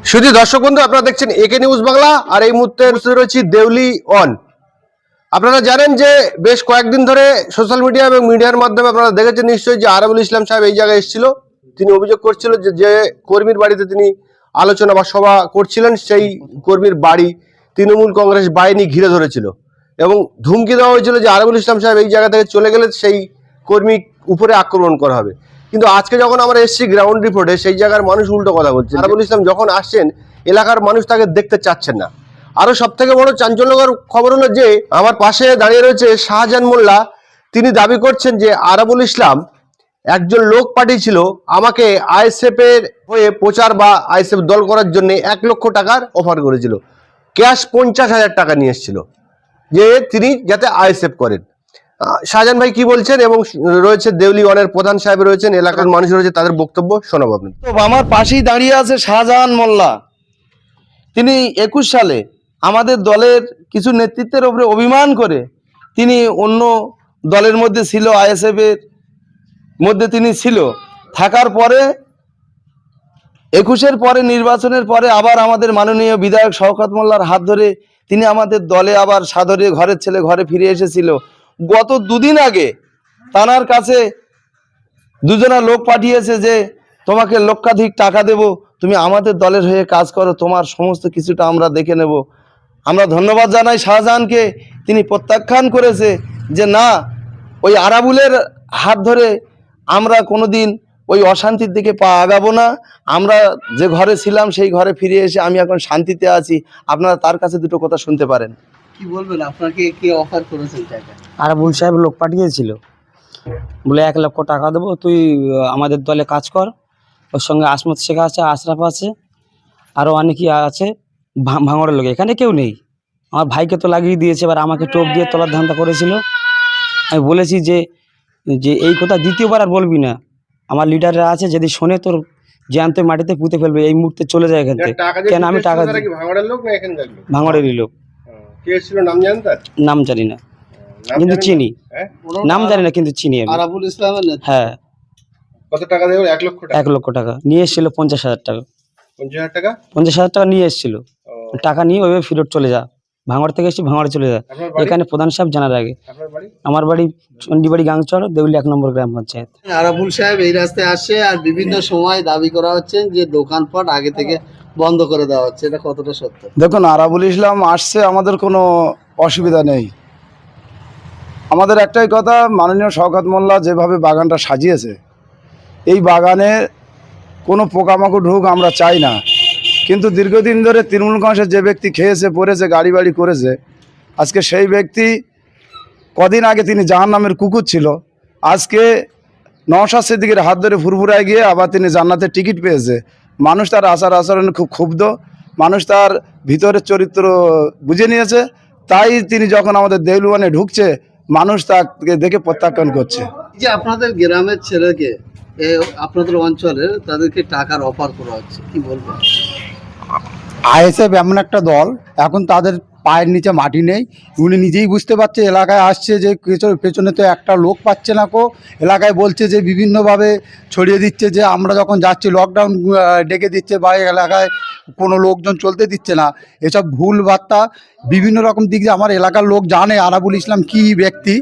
শুধু দর্শক বন্ধু, আপনারা দেখছেন একে নিউজ বাংলা। আর এই মুহূর্তে রয়েছি দেউলি ওয়ান। আপনারা জানেন যে বেশ কয়েকদিন ধরে সোশ্যাল মিডিয়া এবং মিডিয়ার মাধ্যমে আপনারা দেখেছেন নিশ্চয়ই যে আরাবুল ইসলাম সাহেব এই জায়গায় এসেছিল। তিনি অভিযোগ করছিল যে কর্মীর বাড়িতে তিনি আলোচনা বা সভা করছিলেন, সেই কর্মীর বাড়ি তৃণমূল কংগ্রেস বাহিনী ঘিরে ধরেছিল এবং ধুমকি দেওয়া হয়েছিল যে আরাবুল ইসলাম সাহেব এই জায়গা থেকে চলে গেলে সেই কর্মী উপরে আক্রমণ করা হবে। কিন্তু আজকে যখন আমরা এসেছি গ্রাউন্ড রিপোর্টে, সেই জায়গার মানুষ উল্টো কথা বলছে। আরাবুল ইসলাম যখন আসছেন, এলাকার মানুষ তাকে দেখতে চাচ্ছেন না। আরো সব থেকে বড় চাঞ্চল্যকর খবর হলো যে আমার পাশে দাঁড়িয়ে রয়েছে শাহজাহান মোল্লা। তিনি দাবি করছেন যে আরাবুল ইসলাম একজন লোক পাঠিয়েছিল আমাকে আইএসএফ এর হয়ে প্রচার বা আইএসএফ দল করার জন্য 1 লক্ষ টাকার অফার করেছিল। ক্যাশ 50,000 টাকা নিয়ে এসেছিল যে তিনি যাতে আইএসএফ করেন। শাহজাহান ভাই কি বলছেন, এবং রয়েছে দেউলি ওয়ানের প্রধান সাহেব রয়েছেন, এলাকার মানুষ রয়েছে, তাদের বক্তব্য শোনাবো আপনি। তো আমার পাশেই দাঁড়িয়ে আছে শাহজাহান মোল্লা। তিনি 21 সালে আমাদের দলের কিছু নেতৃত্বের উপরে অভিমান করে তিনি অন্য দলের মধ্যে ছিল, আইএসএফ এর মধ্যে তিনি ছিল। থাকার পরে 21-এর পরে নির্বাচনের পরে আবার আমাদের মাননীয় বিধায়ক শওকত মোল্লার হাত ধরে তিনি আমাদের দলে আবার সাদরে ঘরের ছেলে ঘরে ফিরে এসেছিল। গত 2 দিন আগে তানার কাছে দুজনা লোক পাঠিয়েছে যে তোমাকে লক্ষাধিক টাকা দেব, তুমি আমাদের দলের হয়ে কাজ করো, তোমার সমস্ত কিছুটা আমরা দেখে নেব। আমরা ধন্যবাদ জানাই শাহজাহানকে, তিনি প্রত্যাখ্যান করেছে যে না, ওই আরাবুলের হাত ধরে আমরা কোনোদিন ওই অশান্তির দিকে পা আগাবো না। আমরা যে ঘরে ছিলাম সেই ঘরে ফিরে এসে আমি এখন শান্তিতে আছি। আপনারা তার কাছে দুটো কথা শুনতে পারেন। কি বলবেন, আপনাকে কে অফার করেছে টাকা? আরাবুল সাহেব লোক পাঠিয়েছিল, বলে 1 লক্ষ টাকা দেবো, তুই আমাদের দলে কাজ কর। ওর সঙ্গে আসমত শেখ আছে, আশরাফ আছে, আরও অনেকেই আছে ভাঙড়ের লোক। এখানে কেউ নেই, আমার ভাইকে তো লাগিয়ে দিয়েছে, এবার আমাকে টোপ দিয়ে তোলার ধান্দা করেছিল। আমি বলেছি যে যে এই কথা দ্বিতীয়বার আর বলবি না, আমার লিডাররা আছে, যদি শোনে তোর জ্যান্ত মাটিতে পুঁতে ফেলবে, এই মুহূর্তে চলে যায় এখান থেকে। কেন আমি টাকা ভাঙড়ের লোক না এখানকার লোক? ভাঙড়েরই লোক। কে ছিল নাম জানেন তার? নাম জানি না, কিন্তু চিনি। নাম জানি না, কিন্তু চিনি আমি। আরাবুল ইসলামের নেতা? হ্যাঁ। কত টাকা দেবে? 1 লক্ষ টাকা। 1 লক্ষ টাকা নিয়ে এসেছিল। 50,000 টাকা। 50,000 টাকা? 50,000 টাকা নিয়ে এসেছিল। টাকা নিয়ে ওইভাবে ফেরত চলে যা, ভাঙড় থেকে এসে ভাঙড়ে চলে যা। এখানে প্রধান সাহেব জানার আগে। আমার বাড়ি চন্ডিবাড়ি গাংচর, দেউলি 1 নম্বর গ্রাম পঞ্চায়েত। আরাবুল সাহেব এই রাস্তায় আসে আর বিভিন্ন সময় দাবি করা হচ্ছে যে দোকানপাট আগে থেকে বন্ধ করে দেওয়া হচ্ছে, এটা কতটা সত্য? দেখুন, আরাবুল ইসলাম আসছে, আমাদের কোনো অসুবিধা নেই। আমাদের একটাই কথা, মাননীয় শওকত মোল্লা যেভাবে বাগানটা সাজিয়েছে, এই বাগানে কোনো পোকামাকড় ঢুক আমরা চাই না। কিন্তু দীর্ঘদিন ধরে তৃণমূল কংগ্রেসের যে ব্যক্তি খেয়েছে পড়েছে গাড়ি বাড়ি করেছে, আজকে সেই ব্যক্তি, কদিন আগে তিনি জাহান্নামের কুকুর ছিল, আজকে নওশাদ সিদ্দিকীর হাত ধরে ফুরফুরায় গিয়ে আবার তিনি জান্নাতের টিকিট পেয়েছে। মানুষ তার আচার আচরণে খুব ক্ষুব্ধ, মানুষ তার ভিতরের চরিত্র বুঝে নিয়েছে। তাই তিনি যখন আমাদের দেউলওয়ানে ঢুকছে, মানুষ তাকে দেখে প্রত্যাখ্যান করছে। যে আপনাদের গ্রামের ছেলেকে আপনাদের অঞ্চলের তাদেরকে টাকার অফার করা হচ্ছে, কি বলবেন? আইএসএফ এমন একটা দল, এখন তাদের পায়ের নিচে মাটি নেই। উনি নিজেই বুঝতে পারছে, এলাকায় আসছে যে পেছনে তো একটা লোক পাচ্ছে না কো। এলাকায় বলছে যে বিভিন্নভাবে ছড়িয়ে দিচ্ছে যে আমরা যখন যাচ্ছি লকডাউন ডেকে দিচ্ছে, বা এলাকায় কোনো লোকজন চলতে দিচ্ছে না। এসব ভুল বার্তা বিভিন্ন রকম দিক দিয়ে আমার এলাকার লোক জানে আরাবুল ইসলাম কী ব্যক্তি।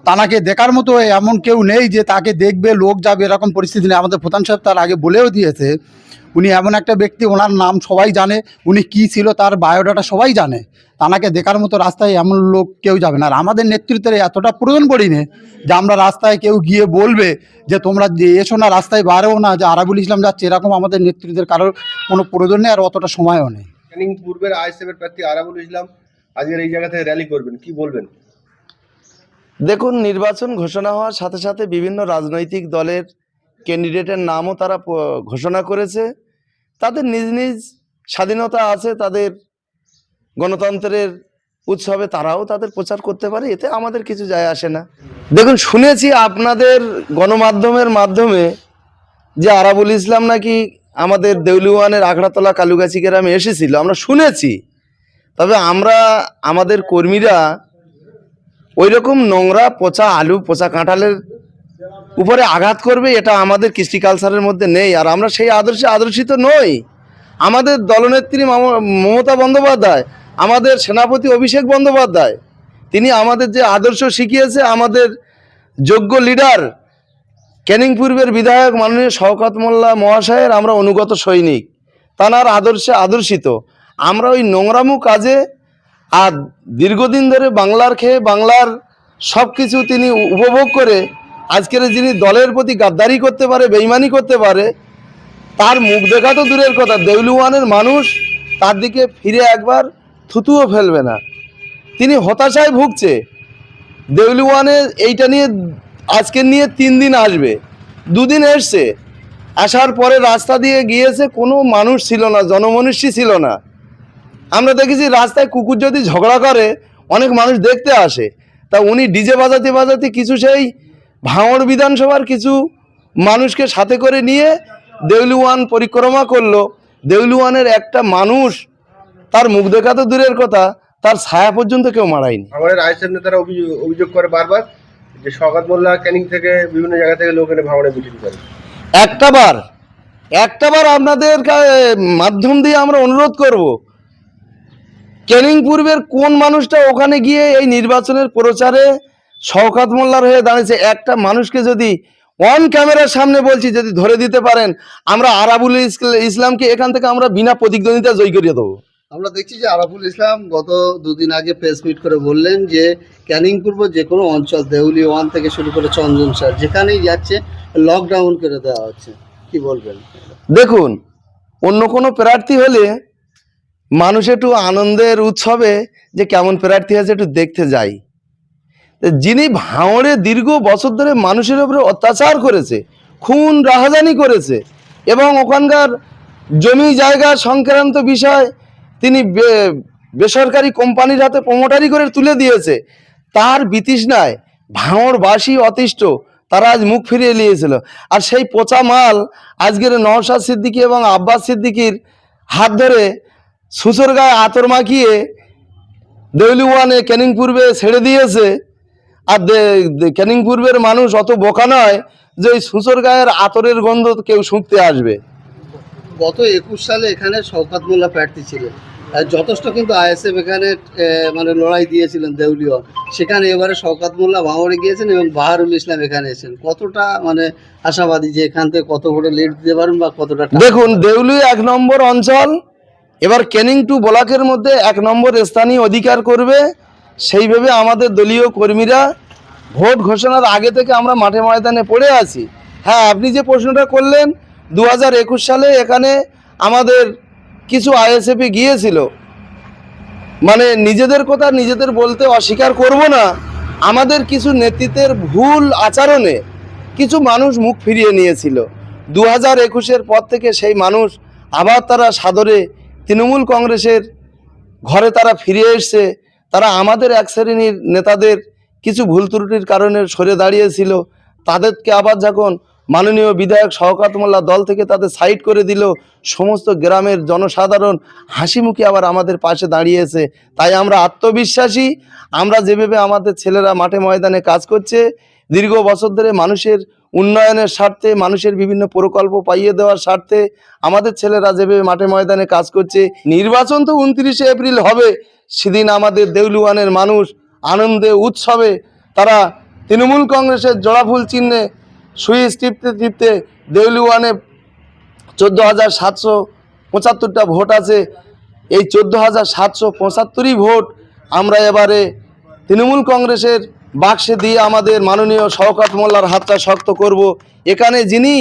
তাকে দেখার মতো এমন কেউ নেই যে তাকে দেখবে, লোক যাবে, এরকম পরিস্থিতি নেই। আমাদের প্রধান সাহেব তার আগে বলেও দিয়েছে, উনি এমন একটা ব্যক্তি, ওনার নাম সবাই জানে, উনি কি ছিল তার বায়োডাটা সবাই জানে। তাকে দেখার মতো রাস্তায় এমন লোক কেউ যাবে না। আর আমাদের নেতৃত্বের এতটা প্রয়োজন পড়িনি যে আমরা রাস্তায় কেউ গিয়ে বলবে যে তোমরা এসো না, রাস্তায় বাড়েও না, যে আরাবুল ইসলাম যাচ্ছে, এরকম আমাদের নেতৃত্বের কারোর কোনো প্রয়োজন নেই, আর অতটা সময়ও নেই। পূর্বের আইএসএফ এর প্রার্থী আরাবুল ইসলাম আজকের এই জায়গা থেকে র্যালি করবেন, কি বলবেন? দেখুন, নির্বাচন ঘোষণা হওয়ার সাথে সাথে বিভিন্ন রাজনৈতিক দলের ক্যান্ডিডেটের নামও তারা ঘোষণা করেছে। তাদের নিজ নিজ স্বাধীনতা আছে, তাদের গণতন্ত্রের উৎসবে তারাও তাদের প্রচার করতে পারে, এতে আমাদের কিছু যায় আসে না। দেখুন, শুনেছি আপনাদের গণমাধ্যমের মাধ্যমে যে আরাবুল ইসলাম নাকি আমাদের দেউলিওয়ানের আখড়াতলা কালুগাছি গ্রামে এসেছিল, আমরা শুনেছি। তবে আমরা, আমাদের কর্মীরা ওই রকম নোংরা পচা আলু, পচা কাঁঠালের উপরে আঘাত করবে, এটা আমাদের কৃষ্টি কালচারের মধ্যে নেই। আর আমরা সেই আদর্শে আদর্শিত নই। আমাদের দলনেত্রী মমতা বন্দ্যোপাধ্যায়, আমাদের সেনাপতি অভিষেক বন্দ্যোপাধ্যায়, তিনি আমাদের যে আদর্শ শিখিয়েছে, আমাদের যোগ্য লিডার ক্যানিং পূর্বের বিধায়ক মাননীয় শওকত মোল্লা মহাশয়ের আমরা অনুগত সৈনিক, তাঁর আদর্শে আদর্শিত। আমরা ওই নোংরামু কাজে আর দীর্ঘদিন ধরে বাংলার খেয়ে বাংলার সব কিছু তিনি উপভোগ করে আজকের যিনি দলের প্রতি গাদ্দারি করতে পারে, বেইমানি করতে পারে, তার মুখ দেখা তো দূরের কথা, দেউলি ওয়ানের মানুষ তার দিকে ফিরে একবার থুতুও ফেলবে না। তিনি হতাশায় ভুগছে। দেউলি ওয়ানে এইটা নিয়ে আজকের নিয়ে 3 দিন আসবে, 2 দিন এসছে, আসার পরে রাস্তা দিয়ে গিয়েছে, কোনো মানুষ ছিল না, জনমনুষ্যই ছিল না। আমরা দেখেছি রাস্তায় কুকুর যদি ঝগড়া করে অনেক মানুষ দেখতে আসে, তা উনি ডিজে বাজাতে বাজাতে কিছু সেই ভাঙড় বিধানসভার কিছু মানুষকে সাথে করে নিয়ে দেউলি ওয়ান পরিক্রমা করলো। দেউলি ওয়ানের একটা মানুষ, তার মুখ দেখা তো দূরের কথা, তার ছায়া পর্যন্ত কেউ মারায়নি। আমাদের আইএসএফ নেতারা অভিযোগ করে বারবার যে শওকত মোল্লা ক্যানিং থেকে বিভিন্ন জায়গা থেকে লোক এনে ভাঙড়ে মিটিং করে। একটাবার আপনাদের মাধ্যম দিয়ে আমরা অনুরোধ করব, ক্যানিং পূর্বের কোন মানুষটা ওখানে গিয়ে এই নির্বাচনের প্রচারে শওকত মোল্লার হয়ে দাঁড়িয়েছে, একটা মানুষকে যদি অন ক্যামেরার সামনে বলছি যদি ধরে দিতে পারেন, আমরা আরাবুল ইসলামকে এখান থেকে আমরা বিনা প্রতিদ্বন্দ্বিতা জয় করিয়ে দেবো। আমরা দেখছি যে আরাফুল ইসলাম গত 2 দিন আগে প্রেস মিট করে বললেন যে ক্যানিং পূর্ব যে কোনো অঞ্চল, দেউলি ওয়ান থেকে শুরু করে চন্দনসার, যেখানেই যাচ্ছে লকডাউন করে দেওয়া হচ্ছে, কি বলবেন? দেখুন, অন্য কোনো প্রার্থী হলে মানুষ একটু আনন্দের উৎসবে যে কেমন প্রার্থী আছে একটু দেখতে যাই। যিনি ভাঙড়ে দীর্ঘ বছর ধরে মানুষের উপরে অত্যাচার করেছে, খুন রাহাজানি করেছে এবং ওখানকার জমি জায়গা সংক্রান্ত বিষয় তিনি বেসরকারি কোম্পানির হাতে প্রমোটারি করে তুলে দিয়েছে, তার বিতৃষ্ণায় ভাঙড়বাসী অতিষ্ঠ, তারা আজ মুখ ফিরিয়ে নিয়েছিল। আর সেই পচা মাল আজকের নওশাদ সিদ্দিকী এবং আব্বাস সিদ্দিকীর হাত ধরে সুসর গায়ে আতর মাখিয়ে দেউলি ওয়ানে ক্যানিং পূর্বে ছেড়ে দিয়েছে। আর ক্যানিং পূর্বের মানুষ অত বোকা নয় যে ওই সুসর গায়ের আতরের গন্ধ কেউ শুঁকতে আসবে। গত 21 সালে এখানে শওকত মোল্লা প্রার্থী ছিলেন, আর যথেষ্ট কিন্তু আইএসএফ এখানে মানে লড়াই দিয়েছিলেন দেউলি ওয়ান, সেখানে এবারে শওকত মোল্লা ভাঙড়ে গিয়েছেন এবং বাহারুল ইসলাম এখানে এসেছেন। কতটা মানে আশাবাদী যে এখান থেকে কত ভোটে লিড দিতে পারেন বা কতটা? দেখুন, দেউলি 1 নম্বর অঞ্চল, এবার ক্যানিং টু ব্লকের মধ্যে 1 নম্বর স্থানীয় অধিকার করবে, সেইভাবে আমাদের দলীয় কর্মীরা ভোট ঘোষণার আগে থেকে আমরা মাঠে ময়দানে পড়ে আছি। হ্যাঁ, আপনি যে প্রশ্নটা করলেন, 2021 সালে এখানে আমাদের কিছু আইএসএফ গিয়েছিল, মানে নিজেদের কথা নিজেদের বলতে অস্বীকার করব না, আমাদের কিছু নেতৃত্বের ভুল আচরণে কিছু মানুষ মুখ ফিরিয়ে নিয়েছিল। 2021-এর পর থেকে সেই মানুষ আবার তারা সাদরে তৃণমূল কংগ্রেসের ঘরে তারা ফিরে এসছে। তারা আমাদের এক শ্রেণীর নেতাদের কিছু ভুল ত্রুটির কারণে সরে দাঁড়িয়েছিল, তাদেরকে আবার যখন মাননীয় বিধায়ক শওকত মোল্লা দল থেকে তাদের সাইড করে দিল, সমস্ত গ্রামের জনসাধারণ হাসি মুখে আবার আমাদের পাশে দাঁড়িয়েছে। তাই আমরা আত্মবিশ্বাসী, আমরা যেভাবে আমাদের ছেলেরা মাঠে ময়দানে কাজ করছে, দীর্ঘ বছর ধরে মানুষের উন্নয়নের স্বার্থে, মানুষের বিভিন্ন প্রকল্প পাইয়ে দেওয়ার স্বার্থে আমাদের ছেলেরা যেভাবে মাঠে ময়দানে কাজ করছে, নির্বাচন তো 29 এপ্রিল হবে, সেদিন আমাদের দেউলি ওয়ানের মানুষ আনন্দে উৎসবে তারা তৃণমূল কংগ্রেসের জোড়াফুল চিহ্নে সুইচ টিপতে টিপতে দেউলি ওয়ানে 14,775টা ভোট আছে, এই 14,775ই ভোট আমরা এবারে তৃণমূল কংগ্রেসের বাক্সে দিয়ে আমাদের মাননীয় শওকত মোল্লার হাতটা শক্ত করব। এখানে যিনি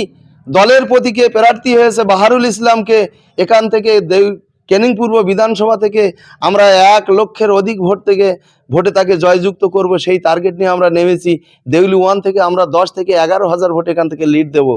দলের প্রতীকে প্রার্থী হয়েছে বাহারুল ইসলামকে এখান থেকে ক্যানিং পূর্ব বিধানসভা থেকে আমরা 1 লক্ষের অধিক ভোটে তাকে জয়যুক্ত করব, সেই টার্গেট নিয়ে আমরা নেমেছি। দেউলি ওয়ান থেকে আমরা 10 থেকে 11,000 ভোট এখান থেকে লিড দেব।